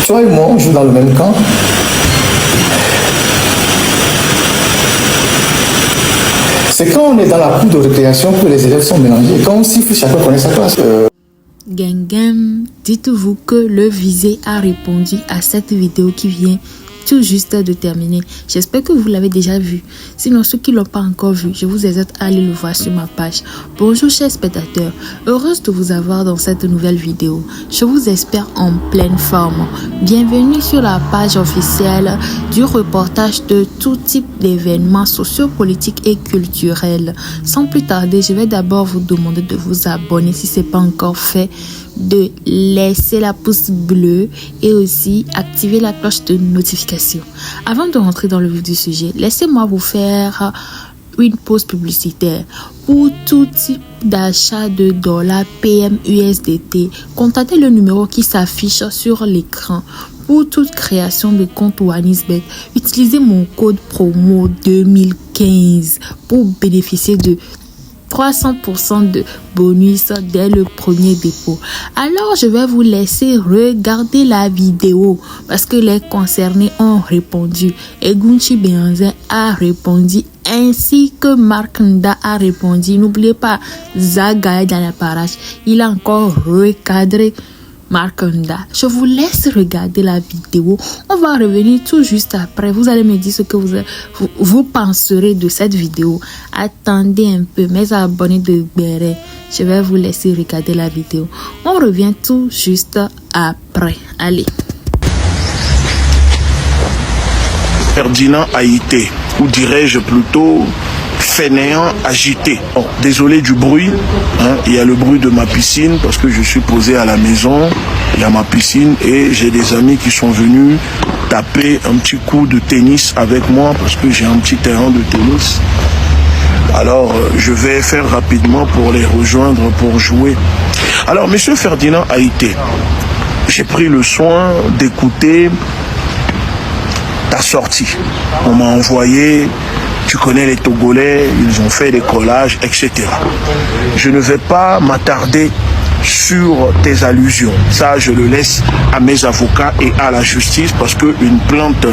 Toi et moi, on joue dans le même camp. C'est quand on est dans la cour de récréation que les élèves sont mélangés. Quand on siffle, chacun connaît sa classe. Gengem, dites-vous que le visé a répondu à cette vidéo qui vient tout juste de terminer. J'espère que vous l'avez déjà vu. Sinon, ceux qui ne l'ont pas encore vu, je vous invite à aller le voir sur ma page. Bonjour chers spectateurs, heureuse de vous avoir dans cette nouvelle vidéo. Je vous espère en pleine forme. Bienvenue sur la page officielle du reportage de tout type d'événements sociopolitiques et culturels. Sans plus tarder, je vais d'abord vous demander de vous abonner si ce n'est pas encore fait, de laisser la pouce bleue et aussi activer la cloche de notification. Avant de rentrer dans le vif du sujet, laissez-moi vous faire une pause publicitaire. Pour tout type d'achat de dollars PM USDT, contactez le numéro qui s'affiche sur l'écran. Pour toute création de compte OneXBet, utilisez mon code promo 2015 pour bénéficier de 300% de bonus dès le premier dépôt. Alors, je vais vous laisser regarder la vidéo parce que les concernés ont répondu. Egunchi Benze a répondu ainsi que Mark Nda a répondu. N'oubliez pas, Zagaï dans la parage, il a encore recadré Mark Nda. Je vous laisse regarder la vidéo. On va revenir tout juste après. Vous allez me dire ce que vous penserez de cette vidéo. Attendez un peu, mes abonnés de Béret. Je vais vous laisser regarder la vidéo. On revient tout juste après. Allez. Ferdinand Haïté, ou dirais-je plutôt fainéant agité. Bon, désolé du bruit, hein, il y a le bruit de ma piscine parce que je suis posé à la maison, il y a ma piscine et j'ai des amis qui sont venus taper un petit coup de tennis avec moi parce que j'ai un petit terrain de tennis. Alors je vais faire rapidement pour les rejoindre pour jouer. Alors monsieur Ferdinand Haïté, j'ai pris le soin d'écouter ta sortie. On m'a envoyé, tu connais les Togolais, ils ont fait des collages, etc. Je ne vais pas m'attarder sur tes allusions. Ça, je le laisse à mes avocats et à la justice parce qu'une plainte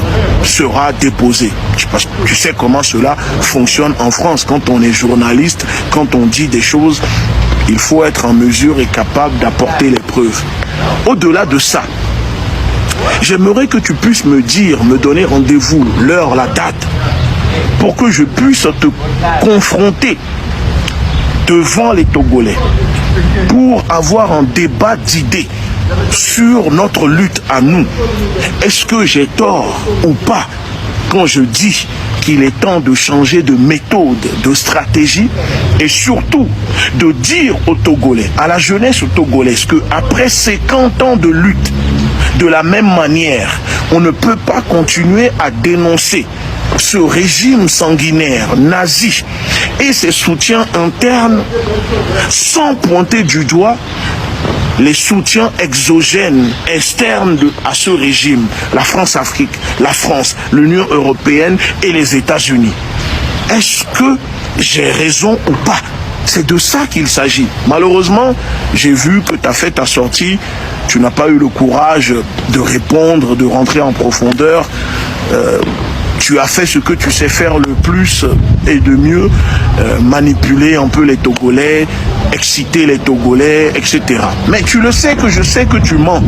sera déposée. Tu sais comment cela fonctionne en France. Quand on est journaliste, quand on dit des choses, il faut être en mesure et capable d'apporter les preuves. Au-delà de ça, j'aimerais que tu puisses me dire, me donner rendez-vous, l'heure, la date, pour que je puisse te confronter devant les Togolais, pour avoir un débat d'idées sur notre lutte à nous. Est-ce que j'ai tort ou pas quand je dis qu'il est temps de changer de méthode, de stratégie et surtout de dire aux Togolais, à la jeunesse togolaise, qu'après 50 ans de lutte, de la même manière, on ne peut pas continuer à dénoncer ce régime sanguinaire, nazi, et ses soutiens internes sans pointer du doigt les soutiens exogènes, externes à ce régime, la France-Afrique, la France, l'Union européenne et les États-Unis. Est-ce que j'ai raison ou pas? C'est de ça qu'il s'agit. Malheureusement, j'ai vu que tu as fait ta sortie, tu n'as pas eu le courage de répondre, de rentrer en profondeur. Tu as fait ce que tu sais faire le plus et de mieux, manipuler un peu les Togolais, exciter les Togolais, etc. Mais tu le sais que je sais que tu mens.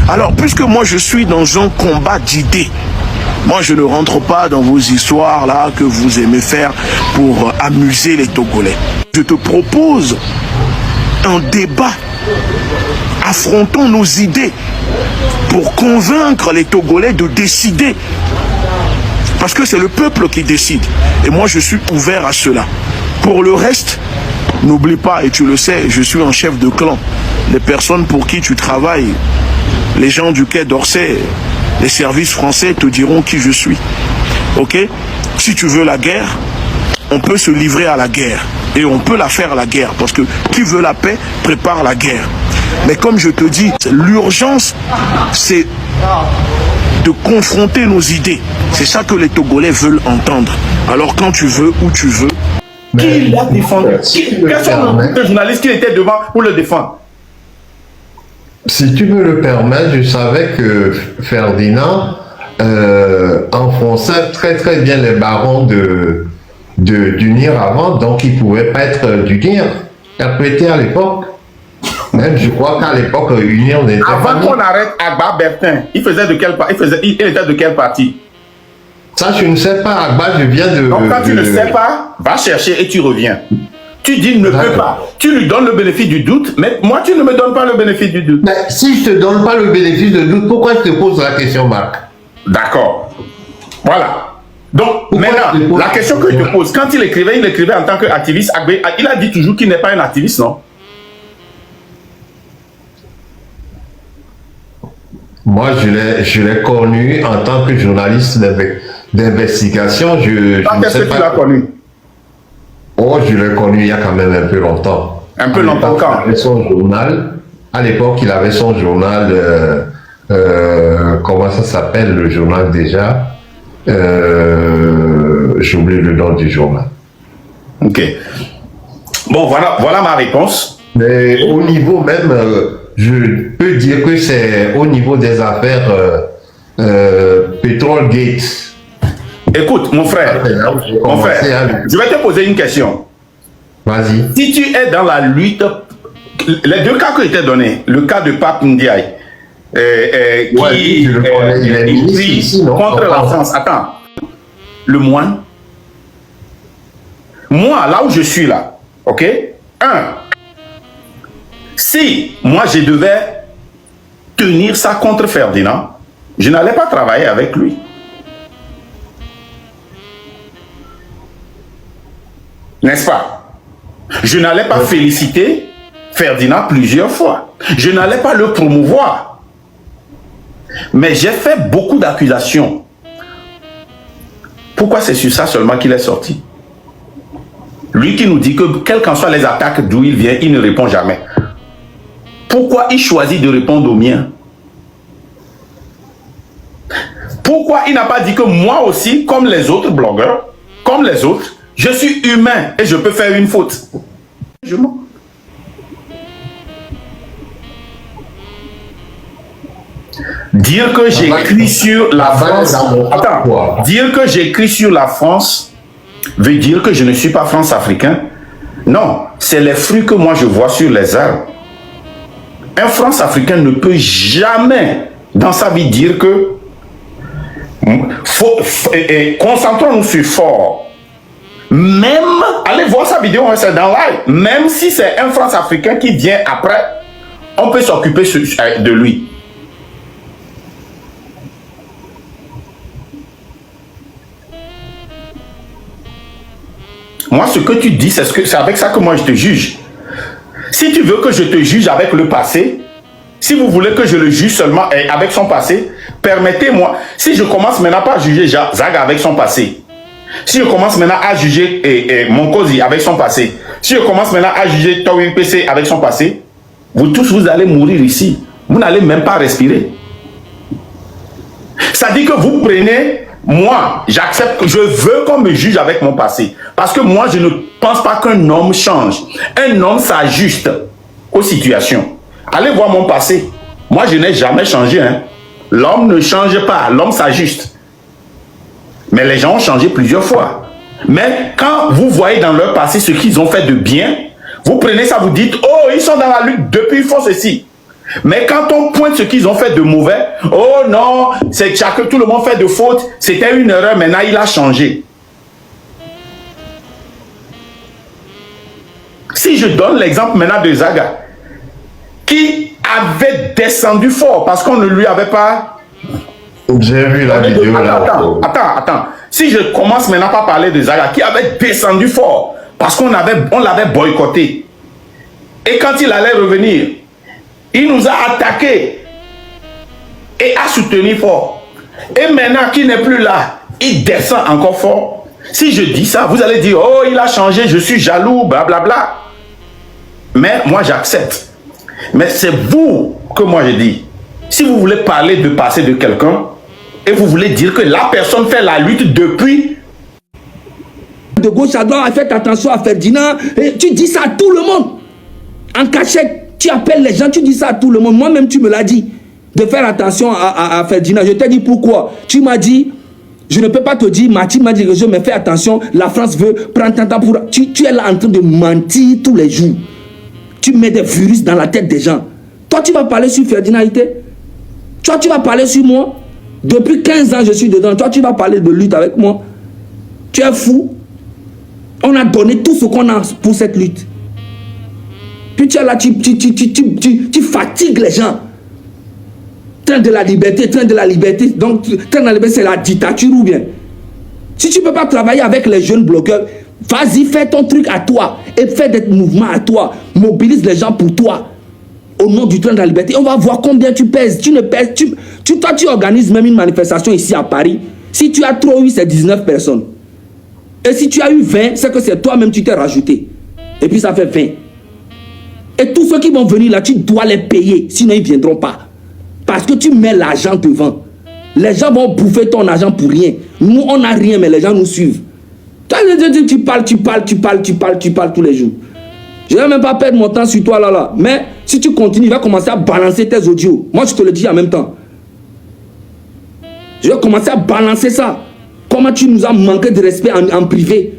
Alors, puisque moi je suis dans un combat d'idées, moi je ne rentre pas dans vos histoires là que vous aimez faire pour amuser les Togolais. Je te propose un débat. Affrontons nos idées pour convaincre les Togolais de décider. Parce que c'est le peuple qui décide. Et moi, je suis ouvert à cela. Pour le reste, n'oublie pas, et tu le sais, je suis un chef de clan. Les personnes pour qui tu travailles, les gens du Quai d'Orsay, les services français te diront qui je suis. Ok? Si tu veux la guerre, on peut se livrer à la guerre. Et on peut la faire, la guerre. Parce que qui veut la paix, prépare la guerre. Mais comme je te dis, l'urgence, c'est de confronter nos idées. C'est ça que les Togolais veulent entendre. Alors quand tu veux, où tu veux. Qui l'a défendu? Quels sont les journalistes qui étaient devant pour le défendre? Si tu me le permets, je savais que Ferdinand enfonçait très bien les barons d'Unir avant, donc il ne pouvait pas être d'Unir. RPT à l'époque. Même je crois qu'à l'époque, Unir n'était pas... Avant qu'on arrête Agba Bertin, il faisait de quel parti? Il était de quel parti? Ça, je ne sais pas. Agba, je viens de... Donc quand tu ne sais pas, va chercher et tu reviens. Tu dis ne peux pas. Tu lui donnes le bénéfice du doute, mais moi, tu ne me donnes pas le bénéfice du doute. Mais si je ne te donne pas le bénéfice du doute, pourquoi je te pose la question, Marc? D'accord. Voilà. Donc, maintenant, la question que je te pose, quand il écrivait en tant qu'activiste, il a dit toujours qu'il n'est pas un activiste, non? Moi, je l'ai connu en tant que journaliste d'investigation. Quand est-ce que tu l'as connu? Oh, je l'ai connu il y a quand même un peu longtemps. Un peu longtemps quand? Il avait son journal. À l'époque, il avait son journal. Comment ça s'appelle le journal déjà? J'oublie le nom du journal. Ok. Bon, voilà ma réponse. Mais au niveau même, je peux dire que c'est au niveau des affaires Petrol Gate. Écoute, mon frère, je vais te poser une question. Vas-y. Si tu es dans la lutte, les deux cas que je t'ai donnés, le cas de Pape Ndiaye, qui est contre la France. Attends, le moine. Moi, là où je suis là, ok? Si moi je devais tenir ça contre Ferdinand, je n'allais pas travailler avec lui. N'est-ce pas? Je n'allais pas féliciter Ferdinand plusieurs fois. Je n'allais pas le promouvoir. Mais j'ai fait beaucoup d'accusations. Pourquoi c'est sur ça seulement qu'il est sorti? Lui qui nous dit que quelles qu'en soient les attaques d'où il vient, il ne répond jamais. Pourquoi il choisit de répondre aux miens? Pourquoi il n'a pas dit que moi aussi, comme les autres blogueurs, comme les autres, je suis humain et je peux faire une faute? Je mens. Dire que j'écris sur la France... Attends, dire que j'écris sur la France veut dire que je ne suis pas France-africain? Non, c'est les fruits que moi je vois sur les arbres. Un France-africain ne peut jamais dans sa vie dire que concentrons-nous sur fort. Même, allez voir sa vidéo, c'est dans live. Même si c'est un France-africain qui vient après, on peut s'occuper de lui. Moi, ce que tu dis, c'est avec ça que moi je te juge. Si tu veux que je te juge avec le passé, si vous voulez que je le juge seulement avec son passé, permettez-moi, si je commence maintenant pas à juger Zaga avec son passé, si je commence maintenant à juger Monkosi avec son passé, si je commence maintenant à juger Tawin PC avec son passé, vous tous vous allez mourir ici. Vous n'allez même pas respirer. Ça dit que vous prenez, moi, j'accepte, je veux qu'on me juge avec mon passé. Parce que moi, je ne pense pas qu'un homme change. Un homme s'ajuste aux situations. Allez voir mon passé. Moi, je n'ai jamais changé. Hein. L'homme ne change pas, l'homme s'ajuste. Mais les gens ont changé plusieurs fois. Mais quand vous voyez dans leur passé ce qu'ils ont fait de bien, vous prenez ça, vous dites, oh, ils sont dans la lutte depuis, ils font ceci. Mais quand on pointe ce qu'ils ont fait de mauvais, oh non, c'est que tout le monde fait de fautes, c'était une erreur, maintenant il a changé. Si je donne l'exemple maintenant de Zaga, qui avait descendu fort parce qu'on ne lui avait pas... J'ai vu la vidéo là. Attends. Si je commence maintenant par parler de Zaga, qui avait descendu fort parce qu'on l'avait boycotté. Et quand il allait revenir, il nous a attaqués et a soutenu fort. Et maintenant qu'il n'est plus là, il descend encore fort. Si je dis ça, vous allez dire, oh, il a changé, je suis jaloux, blablabla. Mais moi, j'accepte. Mais c'est vous que moi je dis. Si vous voulez parler de passé de quelqu'un, et vous voulez dire que la personne fait la lutte depuis... De gauche à droite, faites attention à Ferdinand. Et tu dis ça à tout le monde. En cachette. Tu appelles les gens, tu dis ça à tout le monde. Moi-même, tu me l'as dit. De faire attention à Ferdinand. Je t'ai dit pourquoi. Tu m'as dit, je ne peux pas te dire, Mathilde m'a dit que mais fais attention, la France veut prendre ton temps pour... Tu es là en train de mentir tous les jours. Tu mets des virus dans la tête des gens. Toi, tu vas parler sur Ferdinand Aïté. Toi, tu vas parler sur moi. Depuis 15 ans, je suis dedans. Toi, tu vas parler de lutte avec moi. Tu es fou. On a donné tout ce qu'on a pour cette lutte. Puis tu es là, tu fatigues les gens. Train de la liberté, train de la liberté. Donc, train de la liberté, c'est la dictature ou bien. Si tu ne peux pas travailler avec les jeunes blogueurs, vas-y, fais ton truc à toi. Et fais des mouvements à toi. Mobilise les gens pour toi. Au nom du train de la liberté. On va voir combien tu pèses. Tu ne pèses. Toi, tu organises même une manifestation ici à Paris. Si tu as trop eu, c'est 19 personnes. Et si tu as eu 20, c'est que c'est toi-même tu t'es rajouté. Et puis ça fait 20. Et tous ceux qui vont venir là, tu dois les payer. Sinon, ils ne viendront pas. Parce que tu mets l'argent devant. Les gens vont bouffer ton argent pour rien. Nous, on n'a rien, mais les gens nous suivent. Toi, tu parles tous les jours. Je ne vais même pas perdre mon temps sur toi là. Mais si tu continues, il va commencer à balancer tes audios. Moi, je te le dis en même temps. Je vais commencer à balancer ça. Comment tu nous as manqué de respect en privé.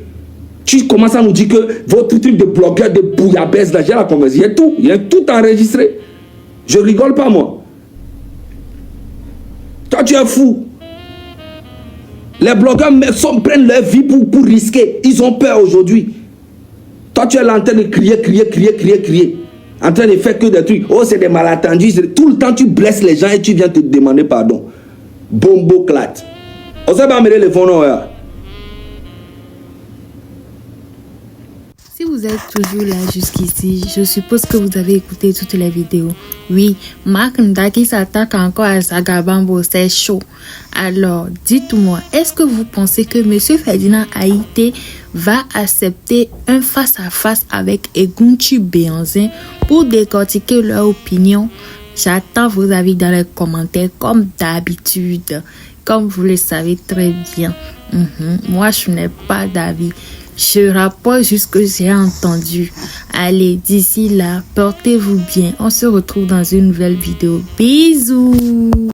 Tu commences à nous dire que votre truc de blogueur, de bouillabaisse, là, j'ai la conversation. Il y a tout enregistré. Je rigole pas, moi. Toi, tu es fou. Les blogueurs prennent leur vie pour risquer. Ils ont peur aujourd'hui. Toi, tu es là en train de crier. En train de faire que des trucs. Oh, c'est des malentendus. Tout le temps, tu blesses les gens et tu viens te demander pardon. Bombo clat. On sait pas mettre le fond, non, ouais. Si vous êtes toujours là jusqu'ici, je suppose que vous avez écouté toutes les vidéos. Oui, Mark Ndaki s'attaque encore à Sagabambo, c'est chaud. Alors, dites-moi, est-ce que vous pensez que M. Ferdinand Aïté va accepter un face-à-face avec Egunchi Béanzin pour décortiquer leur opinion? J'attends vos avis dans les commentaires comme d'habitude. Comme vous le savez très bien. Moi, je n'ai pas d'avis. Je rapporte juste ce que j'ai entendu. Allez, d'ici là, portez-vous bien. On se retrouve dans une nouvelle vidéo. Bisous!